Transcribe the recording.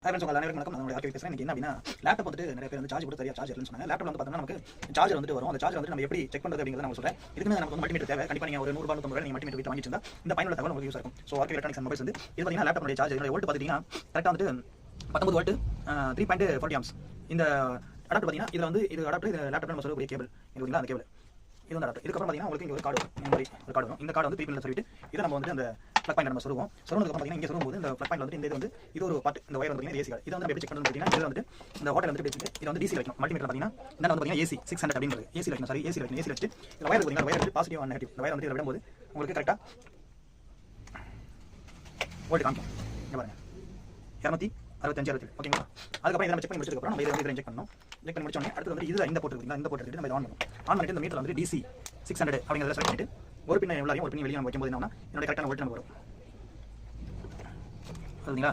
Friends உங்கள் அனைவருக்கும் வணக்கம். நான் ஆர்கே பேசுகிறேன். இன்னைக்கு என்ன அப்படின்னா லேப்டாப் வந்துட்டு நிறைய பேர் வந்து சார்ஜ் போட்டு சரியாக சார்ஜ் இல்லைன்னு சொன்னாங்க. லேப்டாப் வந்து பார்த்தோம்னா நமக்கு சார்ஜர் வந்துட்டு வரும். அந்த சார்ஜர் வந்து நம்ம எப்படி செக் பண்ணுறது அப்படிங்கிறத நான் சொல்கிறேன். இதுக்கு நமக்கு வந்து மல்டிமீட்டர் தேவை. கண்டிப்பாக நீங்கள் ஒரு 100 ரூபாய் 150 நீங்கள் மல்டிமீட்டர் வாங்கிட்டு இருந்தால் இந்த பயனுள்ள தகவல் உங்களுக்கு யூஸ் இருக்கும். So RK electronics and mobiles வந்து இது பார்த்தீங்கன்னா லேப்டாப் சார்ஜ் வோல்ட் பார்த்தீங்கன்னா கரெக்டாக வந்துட்டு 19 வோல்ட் 3.40 ஆம்ஸ். இந்த அடாப்டர் பார்த்தீங்கன்னா இதில் வந்து இது அடாப்டர் இது லேப்டாப் நம்ம சொல்லக்கூடிய கேபிள் இருக்குங்களா, அந்த கேபிள் இது வந்து அடாப்டர். இதுக்கப்புறம் பார்த்தீங்கன்னா உங்களுக்கு இங்கே ஒரு கார்டு வரும். இந்த மாதிரி ஒரு கார்டு வரும். இந்த கார்டு வந்து பீப்பிள் சொல்லிட்டு இதை நம்ம வந்து அந்த ப்ளக் பாயிண்ட் நம்ம சொல்லுவோம். சொன்னதுக்கு பார்த்தீங்கன்னா இங்கே சொல்லும்போது இந்த ப்ளக் பாயிண்ட் வந்து இந்த இது வந்து இது ஒரு பார்ட், இந்த ஒயர் வந்து ஏசி கார்டு. இதை வந்து எப்படி செக் பண்ணுறது பார்த்தீங்கன்னா இது வந்து இந்த ஹோட்டல் வந்து வச்சுட்டு இது வந்து டிசி வைக்கணும். மல்டிமீட்டர் பார்த்தீங்கன்னா இந்த வந்து பார்த்தீங்கன்னா ஏசி 600 அப்படிங்கிறது ஏசி வைக்கணும். சாரி ஏசி வைக்கணும். ஏசி வச்சுட்டு இந்த வயர் பார்த்தீங்கன்னா வயர் வந்து பாசிட்டிவ் அண்ட் நெகட்டிவ். இந்த வயர் வந்து இதில் விடும்போது உங்களுக்கு கரெக்டாக வோல்ட் காமிக்கும். இங்கே பாருங்க 265 ஓகேங்களா. அதுக்கப்புறம் இதை நம்ம செக் பண்ணி முடிச்சதுக்கப்புறம் நம்ம இதை வந்து செக் பண்ணணும். செக் பண்ணி முடிச்சோடனே அடுத்து வந்து இதில் இந்த போட்டு இருக்குங்களா, இந்த போட்டு எடுத்துட்டு நம்ம ஆன் பண்ணணும். ஆன் பண்ணிட்டு இந்த மீட்டர் வந்து DC 600 அப்படிங்கிறத செலக்ட் பண்ணிட்டு ஒரு பின்ன உள்ளாரையும் ஒரு பின் வெளியே நம்ம வைக்கும்போது என்ன என்னோட கரெக்டான வோல்ட் நமக்கு வரும். சரிங்களா.